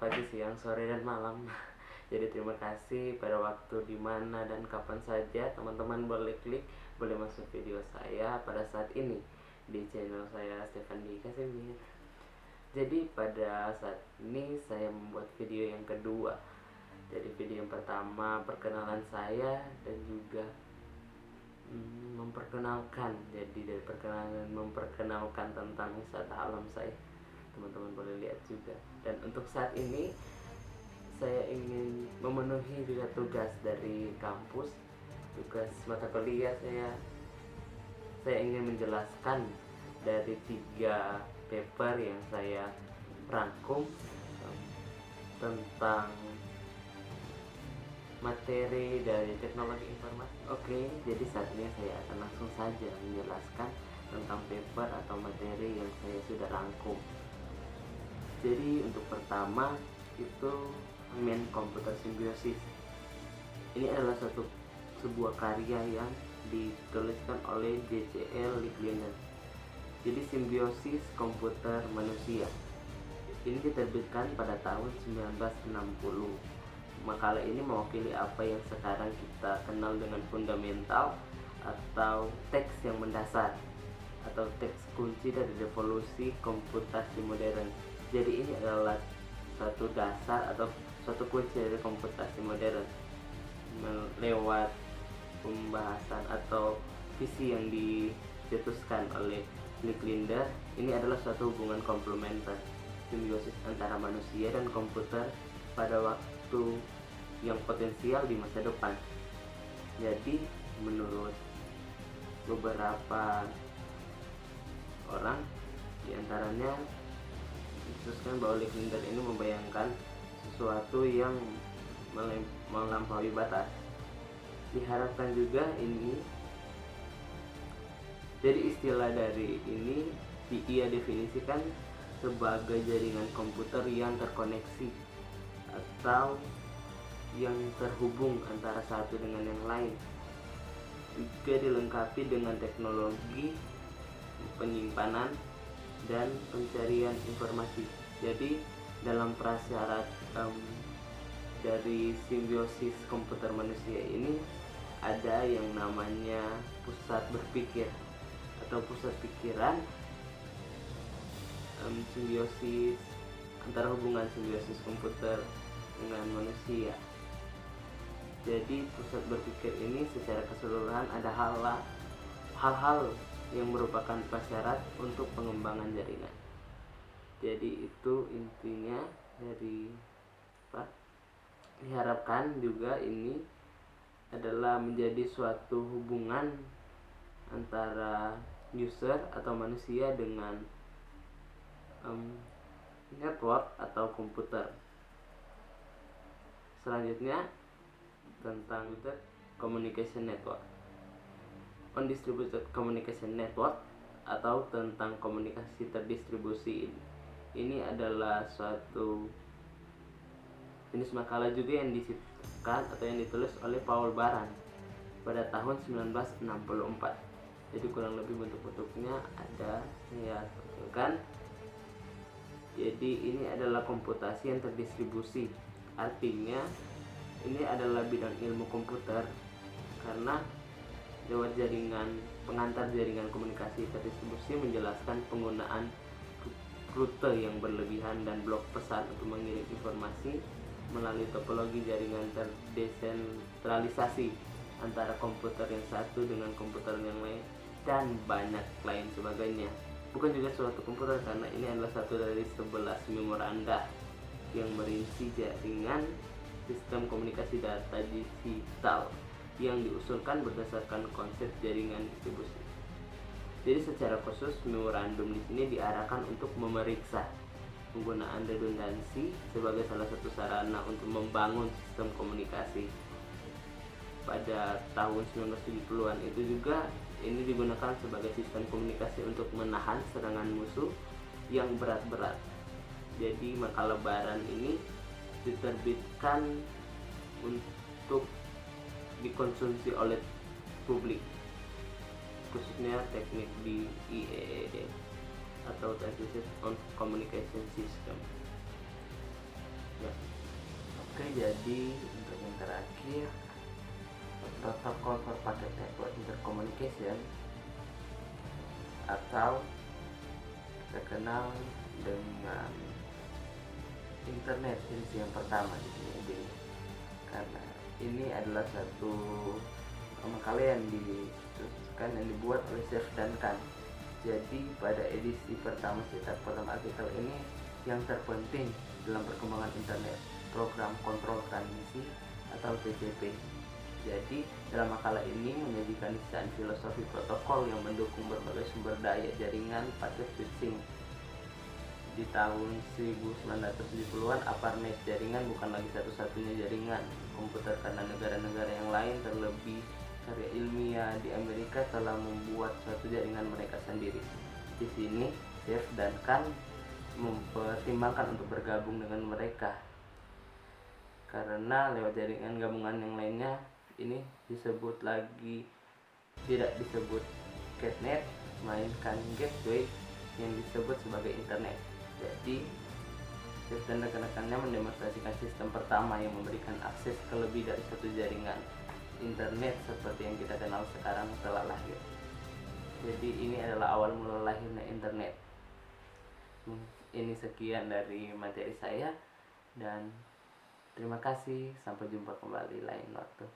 pagi, siang, sore, dan malam. Jadi terima kasih pada waktu dimana dan kapan saja teman-teman boleh klik, boleh masuk video saya pada saat ini di channel saya Stefan D. Kasimir. Jadi pada saat ini saya membuat video yang kedua. Jadi video yang pertama perkenalan saya dan juga memperkenalkan. Jadi dari perkenalan memperkenalkan tentang wisata alam saya, teman-teman boleh lihat juga. Dan untuk saat ini saya ingin memenuhi juga tugas dari kampus, tugas mata kuliah saya ingin menjelaskan dari 3 paper yang saya rangkum tentang materi dari teknologi informasi. Oke, jadi saat ini saya akan langsung saja menjelaskan tentang paper atau materi yang saya sudah rangkum. Jadi untuk pertama itu main computer symbiosis. Ini adalah sebuah karya yang dituliskan oleh J.C.L. Licklider. Jadi simbiosis komputer manusia. Ini diterbitkan pada tahun 1960. Makalah ini mewakili apa yang sekarang kita kenal dengan fundamental atau teks yang mendasar atau teks kunci dari revolusi komputasi modern. Jadi ini adalah satu dasar atau suatu kunci dari komputasi modern. Lewat pembahasan atau visi yang dicetuskan oleh Licklider, ini adalah suatu hubungan komplementer simbiosis antara manusia dan komputer pada waktu yang potensial di masa depan. Jadi menurut beberapa orang, diantaranya dikhususkan bahwa Licklider ini membayangkan sesuatu yang melampaui batas. Diharapkan juga ini, jadi istilah dari ini ia definisikan sebagai jaringan komputer yang terkoneksi atau yang terhubung antara satu dengan yang lain, juga dilengkapi dengan teknologi penyimpanan dan pencarian informasi. Jadi dalam prasyarat dari simbiosis komputer manusia ini ada yang namanya pusat berpikir atau pusat pikiran, simbiosis antara hubungan simbiosis komputer dengan manusia. Jadi pusat berpikir ini secara keseluruhan ada hal-hal yang merupakan prasyarat untuk pengembangan jaringan. Jadi itu intinya dari apa? Diharapkan juga ini adalah menjadi suatu hubungan antara user atau manusia dengan network atau komputer. Selanjutnya tentang communication network. On distributed communication network atau tentang komunikasi terdistribusi. Ini adalah suatu jenis makalah juga yang disipkan atau yang ditulis oleh Paul Baran pada tahun 1964. Jadi kurang lebih bentuk-bentuknya ada saya tampilkan. Jadi ini adalah komputasi yang terdistribusi. Artinya ini adalah bidang ilmu komputer karena lewat jaringan pengantar jaringan komunikasi terdistribusi menjelaskan penggunaan rute yang berlebihan dan blok pesan untuk mengirim informasi melalui topologi jaringan terdesentralisasi antara komputer yang satu dengan komputer yang lain dan banyak lain sebagainya. Bukan juga suatu komputer karena ini adalah satu dari 11 memoranda yang berisi jaringan sistem komunikasi data digital yang diusulkan berdasarkan konsep jaringan distribusi. Jadi secara khusus memorandum di sini diarahkan untuk memeriksa penggunaan redundansi sebagai salah satu sarana untuk membangun sistem komunikasi. Pada tahun 1970-an itu juga ini digunakan sebagai sistem komunikasi untuk menahan serangan musuh yang berat-berat. Jadi makalah Baran ini diterbitkan untuk dikonsumsi oleh publik, khususnya teknik di IEEE atau Emphasis on Communication System. jadi untuk yang terakhir, protokol for packet network intercommunication atau terkenal dengan internet edisi yang pertama di sini. Jadi karena ini adalah satu makalah yang dibuat oleh Chef Duncan. Jadi pada edisi pertama cetak dalam artikel ini, yang terpenting dalam perkembangan internet, program kontrol transmisi atau TCP. Jadi dalam makalah ini menyajikan desain filosofi protokol yang mendukung berbagai sumber daya jaringan packet switching. Di tahun 1970-an, ARPANET jaringan bukan lagi satu-satunya jaringan komputer karena negara-negara yang lain, terlebih karya ilmiah di Amerika, telah membuat suatu jaringan mereka sendiri. Di sini Chef Duncan mempertimbangkan untuk bergabung dengan mereka karena lewat jaringan gabungan yang lainnya ini tidak disebut catnet, melainkan gateway yang disebut sebagai internet. Jadi Chef dan rekan-rekannya mendemonstrasikan sistem pertama yang memberikan akses ke lebih dari satu jaringan. Internet seperti yang kita kenal sekarang telah lahir. Jadi ini adalah awal mula lahirnya internet. Ini sekian dari materi saya, dan terima kasih. Sampai jumpa kembali lain waktu.